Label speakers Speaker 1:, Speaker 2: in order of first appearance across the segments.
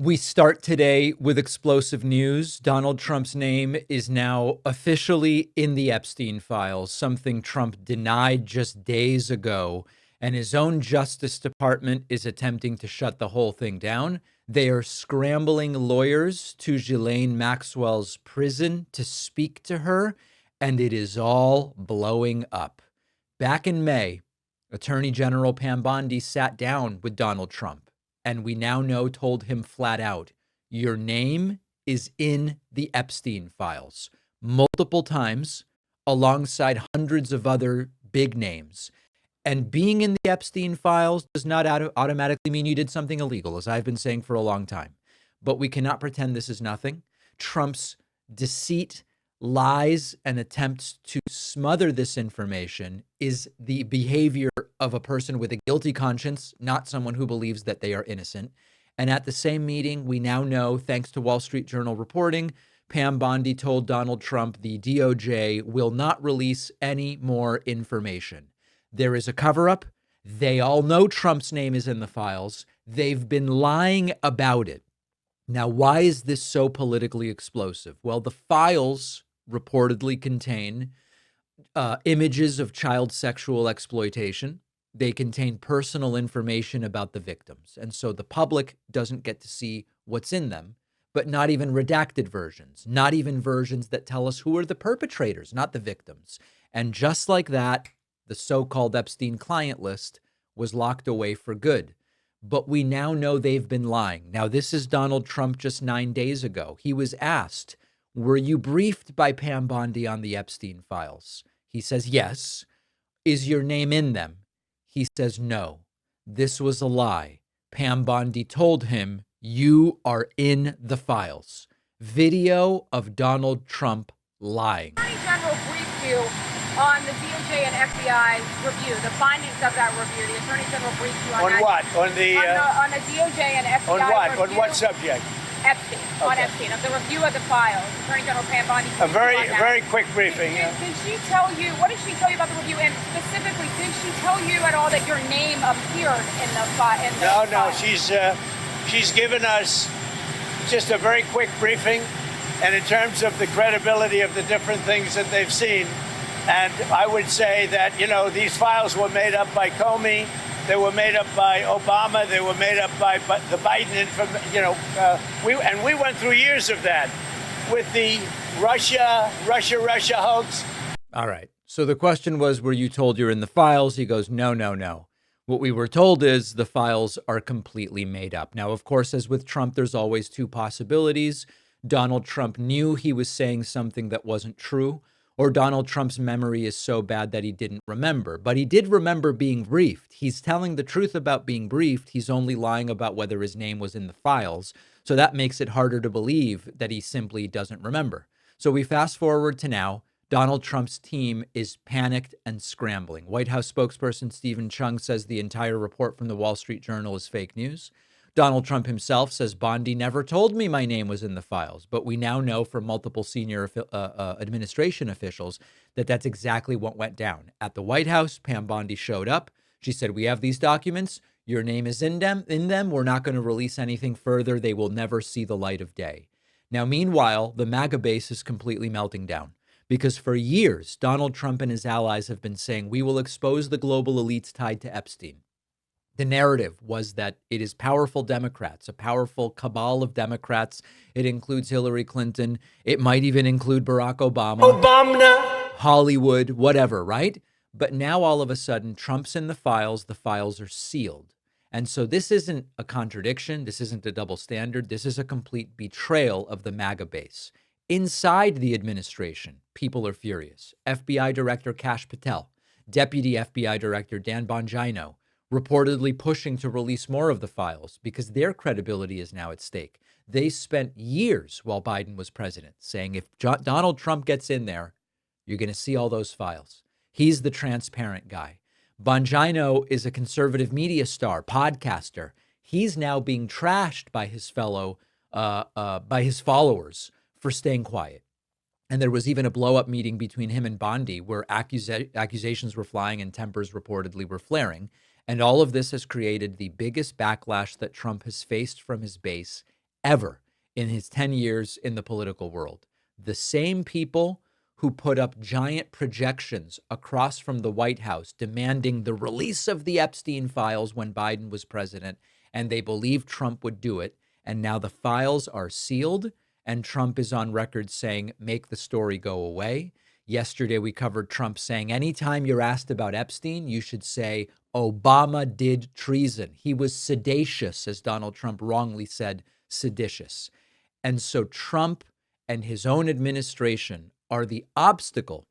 Speaker 1: We start today with explosive news. Donald Trump's name is now officially in the Epstein files, something Trump denied just days ago. And his own Justice Department is attempting to shut the whole thing down. They are scrambling lawyers to Ghislaine Maxwell's prison to speak to her, and it is all blowing up. Back in May, Attorney General Pam Bondi sat down with Donald Trump, and we now know told him flat out, your name is in the Epstein files multiple times alongside hundreds of other big names. And being in the Epstein files does not automatically mean you did something illegal, as I've been saying for a long time. But we cannot pretend this is nothing. Trump's deceit, lies, and attempts to smother this information is the behavior of a person with a guilty conscience, not someone who believes that they are innocent. And at the same meeting, we now know, thanks to Wall Street Journal reporting, Pam Bondi told Donald Trump the DOJ will not release any more information. There is a cover-up. They all know Trump's name is in the files. They've been lying about it. Now, why is this so politically explosive? Well, the files reportedly contain images of child sexual exploitation. They contain personal information about the victims. And so the public doesn't get to see what's in them, but not even redacted versions, not even versions that tell us who are the perpetrators, not the victims. And just like that, the so-called Epstein client list was locked away for good. But we now know they've been lying. Now, this is Donald Trump just 9 days ago. He was asked, were you briefed by Pam Bondi on the Epstein files? He says, yes. Is your name in them? He says, no. This was a lie. Pam Bondi told him, you are in the files. Video of Donald Trump lying.
Speaker 2: Attorney General briefed you on the DOJ and FBI review, the findings of that review. The Attorney General briefed you on
Speaker 3: that. On what? On
Speaker 2: the DOJ and FBI
Speaker 3: On what?
Speaker 2: review.
Speaker 3: On what subject?
Speaker 2: Epstein. Okay. On Epstein, of the review of the files. Attorney General Pam Bondi.
Speaker 3: A very quick briefing.
Speaker 2: Did she tell you, what did she tell you about the review? And specifically, did she tell you at all that your name appeared in the file?
Speaker 3: No, she's given us just a very quick briefing. And in terms of the credibility of the different things that they've seen, and I would say that, these files were made up by Comey. They were made up by Obama. They were made up by the Biden, we went through years of that with the Russia hoax.
Speaker 1: All right. So the question was, were you told you're in the files? He goes, no. What we were told is the files are completely made up. Now, of course, as with Trump, there's always two possibilities. Donald Trump knew he was saying something that wasn't true, or Donald Trump's memory is so bad that he didn't remember. But he did remember being briefed. He's telling the truth about being briefed. He's only lying about whether his name was in the files. So that makes it harder to believe that he simply doesn't remember. So we fast forward to now. Donald Trump's team is panicked and scrambling. White House spokesperson Stephen Chung says the entire report from the Wall Street Journal is fake news. Donald Trump himself says Bondi never told me my name was in the files, but we now know from multiple senior administration officials that that's exactly what went down. At the White House, Pam Bondi showed up. She said, we have these documents. Your name is in them. We're not going to release anything further. They will never see the light of day. Now, meanwhile, the MAGA base is completely melting down because for years, Donald Trump and his allies have been saying, we will expose the global elites tied to Epstein. The narrative was that it is powerful Democrats, a powerful cabal of Democrats. It includes Hillary Clinton. It might even include Barack Obama, Hollywood, whatever, right? But now all of a sudden, Trump's in the files are sealed. And so this isn't a contradiction. This isn't a double standard. This is a complete betrayal of the MAGA base. Inside the administration, people are furious. FBI Director Kash Patel, Deputy FBI Director Dan Bongino, reportedly pushing to release more of the files because their credibility is now at stake. They spent years while Biden was president saying if Donald Trump gets in there, you're going to see all those files. He's the transparent guy. Bongino is a conservative media star, podcaster. He's now being trashed by his followers for staying quiet. And there was even a blow-up meeting between him and Bondi where accusations were flying and tempers reportedly were flaring. And all of this has created the biggest backlash that Trump has faced from his base ever in his 10 years in the political world. The same people who put up giant projections across from the White House demanding the release of the Epstein files when Biden was president, and they believed Trump would do it. And now the files are sealed, and Trump is on record saying, make the story go away. Yesterday, we covered Trump saying, anytime you're asked about Epstein, you should say, Obama did treason. He was sedacious, as Donald Trump wrongly said, seditious. And so Trump and his own administration are the obstacle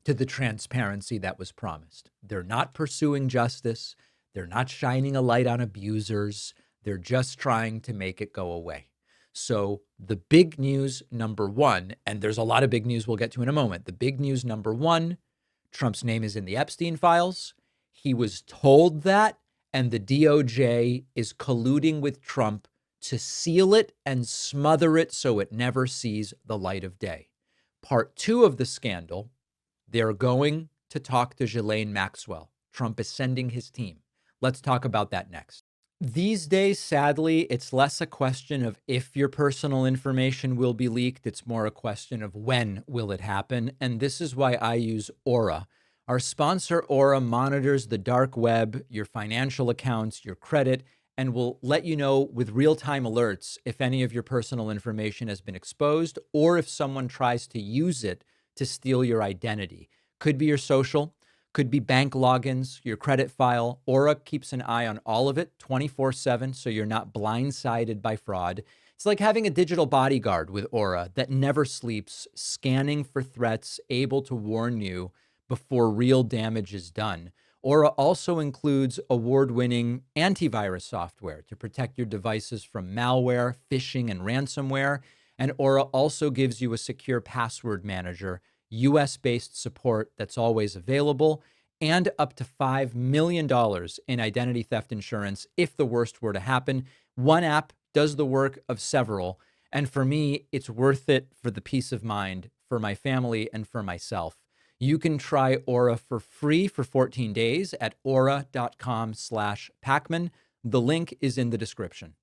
Speaker 1: to the transparency that was promised. They're not pursuing justice. They're not shining a light on abusers. They're just trying to make it go away. So the big news number one, and there's a lot of big news we'll get to in a moment. The big news number one, Trump's name is in the Epstein files. He was told that, and the DOJ is colluding with Trump to seal it and smother it so it never sees the light of day. Part two of the scandal, they're going to talk to Ghislaine Maxwell. Trump is sending his team. Let's talk about that next. These days, sadly, it's less a question of if your personal information will be leaked. It's more a question of when will it happen. And this is why I use Aura. Our sponsor, Aura, monitors the dark web, your financial accounts, your credit, and will let you know with real-time alerts if any of your personal information has been exposed or if someone tries to use it to steal your identity. Could be your social, could be bank logins, your credit file. Aura keeps an eye on all of it 24/7 so you're not blindsided by fraud. It's like having a digital bodyguard with Aura that never sleeps, scanning for threats, able to warn you before real damage is done. Aura also includes award-winning antivirus software to protect your devices from malware, phishing, and ransomware. And Aura also gives you a secure password manager, US-based support that's always available, and up to $5 million in identity theft insurance if the worst were to happen. One app does the work of several. And for me, it's worth it for the peace of mind, for my family, and for myself. You can try Aura for free for 14 days at aura.com/Pacman. The link is in the description.